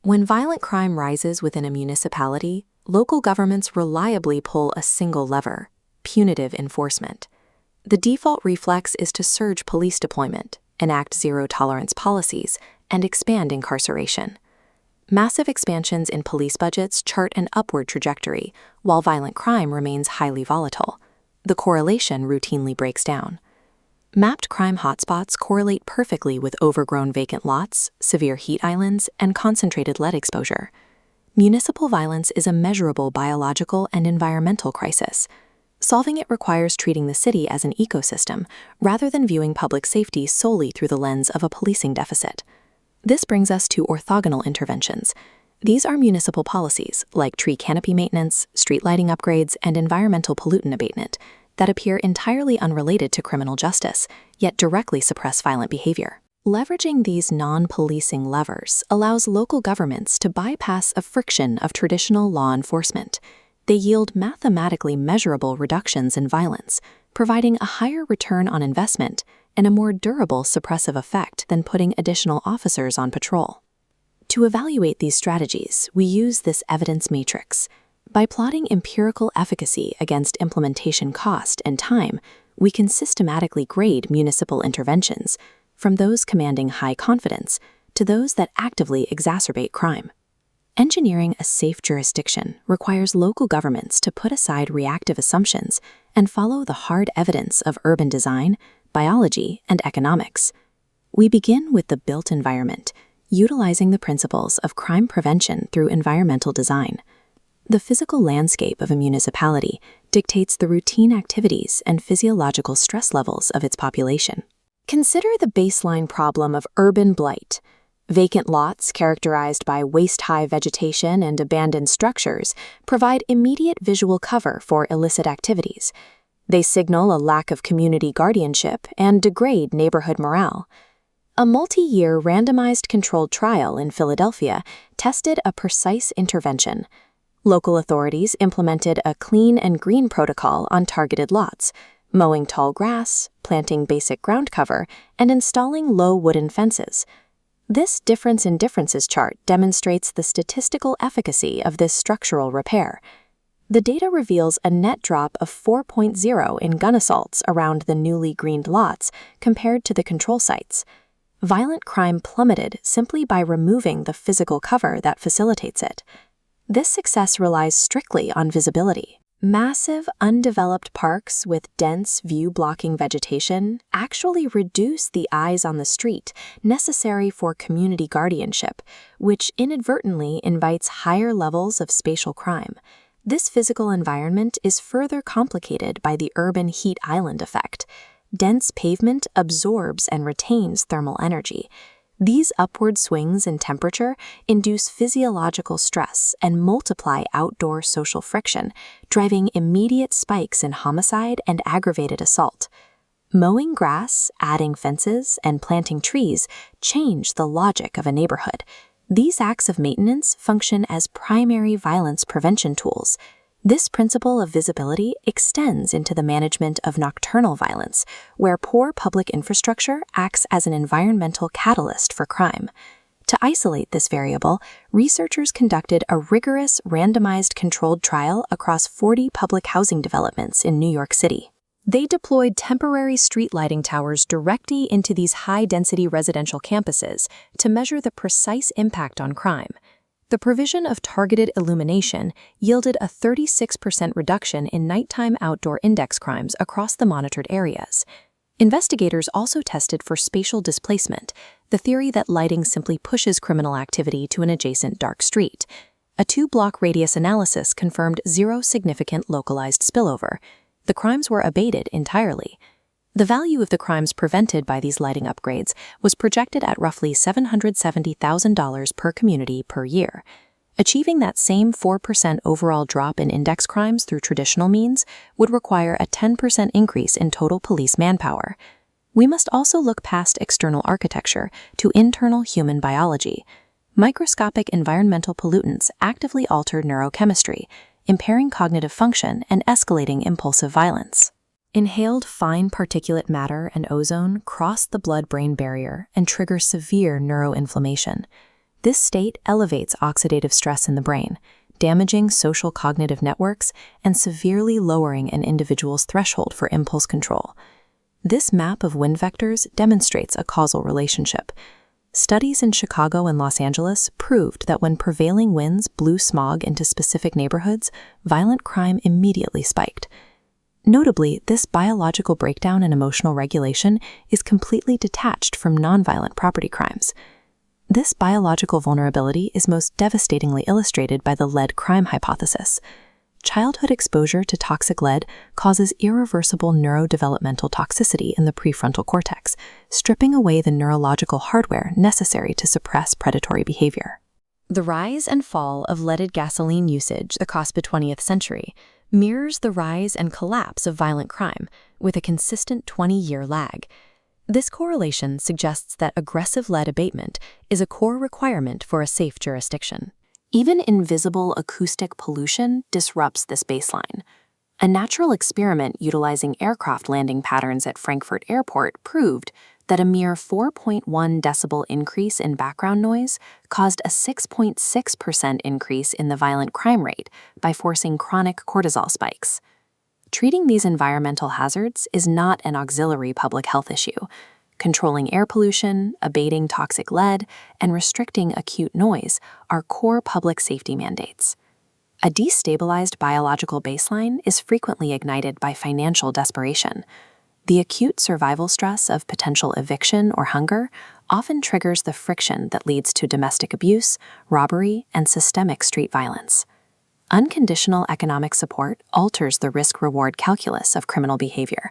When violent crime rises within a municipality, local governments reliably pull a single lever: punitive enforcement. The default reflex is to surge police deployment, enact zero-tolerance policies, and expand incarceration. Massive expansions in police budgets chart an upward trajectory, while violent crime remains highly volatile. The correlation routinely breaks down. Mapped crime hotspots correlate perfectly with overgrown vacant lots, severe heat islands, and concentrated lead exposure. Municipal violence is a measurable biological and environmental crisis. Solving it requires treating the city as an ecosystem, rather than viewing public safety solely through the lens of a policing deficit. This brings us to orthogonal interventions. These are municipal policies, like tree canopy maintenance, street lighting upgrades, and environmental pollutant abatement, that appear entirely unrelated to criminal justice, yet directly suppress violent behavior. Leveraging these non-policing levers allows local governments to bypass a friction of traditional law enforcement. They yield mathematically measurable reductions in violence, providing a higher return on investment and a more durable suppressive effect than putting additional officers on patrol. To evaluate these strategies, we use this evidence matrix. By plotting empirical efficacy against implementation cost and time, we can systematically grade municipal interventions, from those commanding high confidence to those that actively exacerbate crime. Engineering a safe jurisdiction requires local governments to put aside reactive assumptions and follow the hard evidence of urban design, biology, and economics. We begin with the built environment, utilizing the principles of crime prevention through environmental design. The physical landscape of a municipality dictates the routine activities and physiological stress levels of its population. Consider the baseline problem of urban blight. Vacant lots characterized by waist-high vegetation and abandoned structures provide immediate visual cover for illicit activities. They signal a lack of community guardianship and degrade neighborhood morale. A multi-year randomized controlled trial in Philadelphia tested a precise intervention. Local authorities implemented a clean and green protocol on targeted lots, mowing tall grass, planting basic ground cover, and installing low wooden fences. This difference in differences chart demonstrates the statistical efficacy of this structural repair. The data reveals a net drop of 4.0 in gun assaults around the newly greened lots compared to the control sites. Violent crime plummeted simply by removing the physical cover that facilitates it. This success relies strictly on visibility. Massive, undeveloped parks with dense view-blocking vegetation actually reduce the eyes on the street necessary for community guardianship, which inadvertently invites higher levels of spatial crime. This physical environment is further complicated by the urban heat island effect. Dense pavement absorbs and retains thermal energy. These upward swings in temperature induce physiological stress and multiply outdoor social friction, driving immediate spikes in homicide and aggravated assault. Mowing grass, adding fences, and planting trees change the logic of a neighborhood. These acts of maintenance function as primary violence prevention tools. This principle of visibility extends into the management of nocturnal violence, where poor public infrastructure acts as an environmental catalyst for crime. To isolate this variable, researchers conducted a rigorous randomized controlled trial across 40 public housing developments in New York City. They deployed temporary street lighting towers directly into these high-density residential campuses to measure the precise impact on crime. The provision of targeted illumination yielded a 36% reduction in nighttime outdoor index crimes across the monitored areas. Investigators also tested for spatial displacement, the theory that lighting simply pushes criminal activity to an adjacent dark street. A 2-block radius analysis confirmed zero significant localized spillover. The crimes were abated entirely. The value of the crimes prevented by these lighting upgrades was projected at roughly $770,000 per community per year. Achieving that same 4% overall drop in index crimes through traditional means would require a 10% increase in total police manpower. We must also look past external architecture to internal human biology. Microscopic environmental pollutants actively alter neurochemistry, impairing cognitive function and escalating impulsive violence. Inhaled fine particulate matter and ozone cross the blood-brain barrier and trigger severe neuroinflammation. This state elevates oxidative stress in the brain, damaging social cognitive networks and severely lowering an individual's threshold for impulse control. This map of wind vectors demonstrates a causal relationship. Studies in Chicago and Los Angeles proved that when prevailing winds blew smog into specific neighborhoods, violent crime immediately spiked. Notably, this biological breakdown in emotional regulation is completely detached from nonviolent property crimes. This biological vulnerability is most devastatingly illustrated by the lead crime hypothesis. Childhood exposure to toxic lead causes irreversible neurodevelopmental toxicity in the prefrontal cortex, stripping away the neurological hardware necessary to suppress predatory behavior. The rise and fall of leaded gasoline usage across the 20th century mirrors the rise and collapse of violent crime with a consistent 20-year lag. This correlation suggests that aggressive lead abatement is a core requirement for a safe jurisdiction. Even invisible acoustic pollution disrupts this baseline. A natural experiment utilizing aircraft landing patterns at Frankfurt Airport proved that a mere 4.1 decibel increase in background noise caused a 6.6% increase in the violent crime rate by forcing chronic cortisol spikes. Treating these environmental hazards is not an auxiliary public health issue. Controlling air pollution, abating toxic lead, and restricting acute noise are core public safety mandates. A destabilized biological baseline is frequently ignited by financial desperation. The acute survival stress of potential eviction or hunger often triggers the friction that leads to domestic abuse, robbery, and systemic street violence. Unconditional economic support alters the risk-reward calculus of criminal behavior.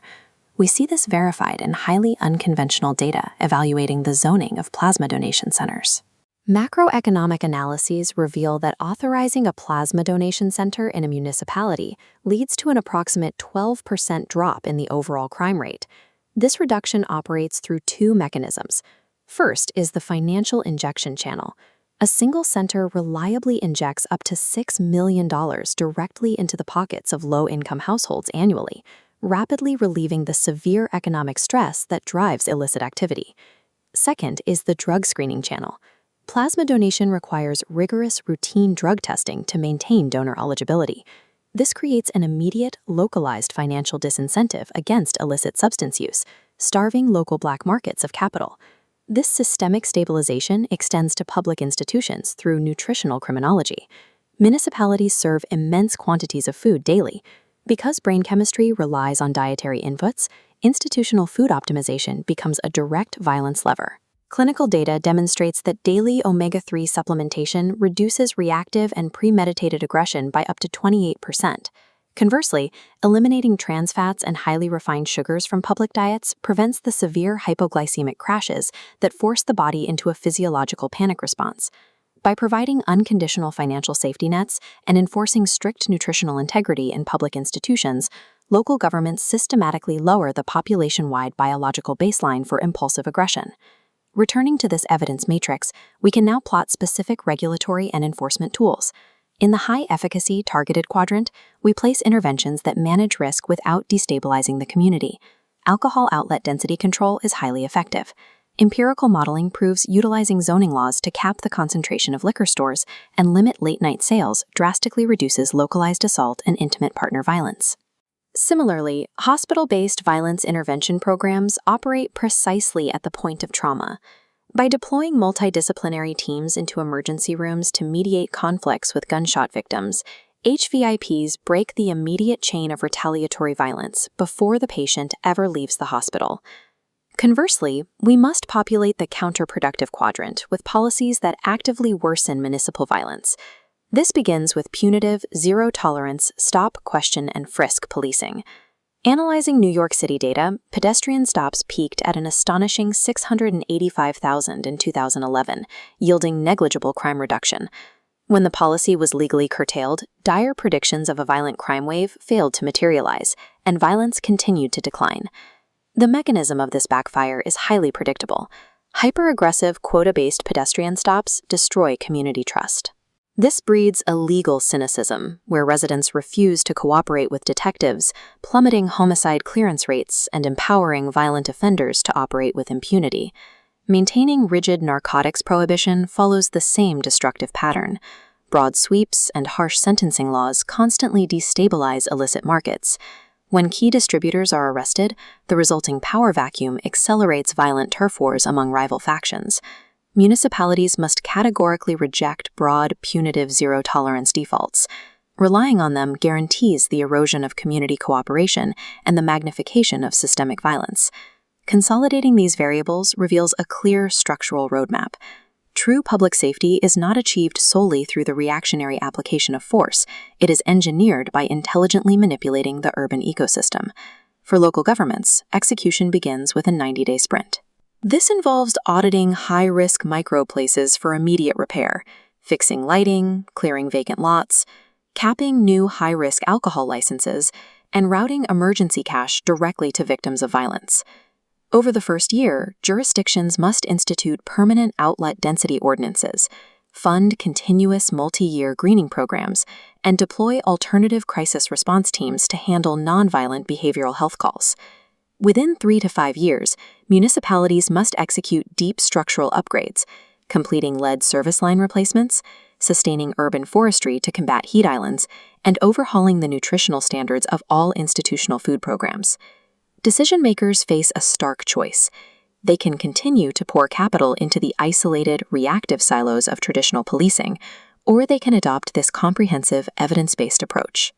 We see this verified in highly unconventional data evaluating the zoning of plasma donation centers. Macroeconomic analyses reveal that authorizing a plasma donation center in a municipality leads to an approximate 12% drop in the overall crime rate. This reduction operates through two mechanisms. First is the financial injection channel. A single center reliably injects up to $6 million directly into the pockets of low-income households annually, rapidly relieving the severe economic stress that drives illicit activity. Second is the drug screening channel. Plasma donation requires rigorous routine drug testing to maintain donor eligibility. This creates an immediate, localized financial disincentive against illicit substance use, starving local black markets of capital. This systemic stabilization extends to public institutions through nutritional criminology. Municipalities serve immense quantities of food daily. Because brain chemistry relies on dietary inputs, institutional food optimization becomes a direct violence lever. Clinical data demonstrates that daily omega-3 supplementation reduces reactive and premeditated aggression by up to 28%. Conversely, eliminating trans fats and highly refined sugars from public diets prevents the severe hypoglycemic crashes that force the body into a physiological panic response. By providing unconditional financial safety nets and enforcing strict nutritional integrity in public institutions, local governments systematically lower the population-wide biological baseline for impulsive aggression. Returning to this evidence matrix, we can now plot specific regulatory and enforcement tools. In the high-efficacy targeted quadrant, we place interventions that manage risk without destabilizing the community. Alcohol outlet density control is highly effective. Empirical modeling proves utilizing zoning laws to cap the concentration of liquor stores and limit late-night sales drastically reduces localized assault and intimate partner violence. Similarly, hospital-based violence intervention programs operate precisely at the point of trauma. By deploying multidisciplinary teams into emergency rooms to mediate conflicts with gunshot victims, HVIPs break the immediate chain of retaliatory violence before the patient ever leaves the hospital. Conversely, we must populate the counterproductive quadrant with policies that actively worsen municipal violence. This begins with punitive, zero-tolerance, stop, question, and frisk policing. Analyzing New York City data, pedestrian stops peaked at an astonishing 685,000 in 2011, yielding negligible crime reduction. When the policy was legally curtailed, dire predictions of a violent crime wave failed to materialize, and violence continued to decline. The mechanism of this backfire is highly predictable. Hyper-aggressive, quota-based pedestrian stops destroy community trust. This breeds a legal cynicism, where residents refuse to cooperate with detectives, plummeting homicide clearance rates and empowering violent offenders to operate with impunity. Maintaining rigid narcotics prohibition follows the same destructive pattern. Broad sweeps and harsh sentencing laws constantly destabilize illicit markets. When key distributors are arrested, the resulting power vacuum accelerates violent turf wars among rival factions. Municipalities must categorically reject broad, punitive zero-tolerance defaults. Relying on them guarantees the erosion of community cooperation and the magnification of systemic violence. Consolidating these variables reveals a clear structural roadmap. True public safety is not achieved solely through the reactionary application of force. It is engineered by intelligently manipulating the urban ecosystem. For local governments, execution begins with a 90-day sprint. This involves auditing high-risk microplaces for immediate repair, fixing lighting, clearing vacant lots, capping new high-risk alcohol licenses, and routing emergency cash directly to victims of violence. Over the first year, jurisdictions must institute permanent outlet density ordinances, fund continuous multi-year greening programs, and deploy alternative crisis response teams to handle nonviolent behavioral health calls. Within 3 to 5 years, municipalities must execute deep structural upgrades, completing lead service line replacements, sustaining urban forestry to combat heat islands, and overhauling the nutritional standards of all institutional food programs. Decision-makers face a stark choice. They can continue to pour capital into the isolated, reactive silos of traditional policing, or they can adopt this comprehensive, evidence-based approach.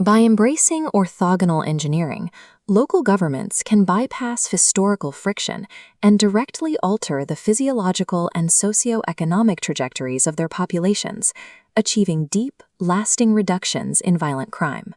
By embracing orthogonal engineering, local governments can bypass historical friction and directly alter the physiological and socioeconomic trajectories of their populations, achieving deep, lasting reductions in violent crime.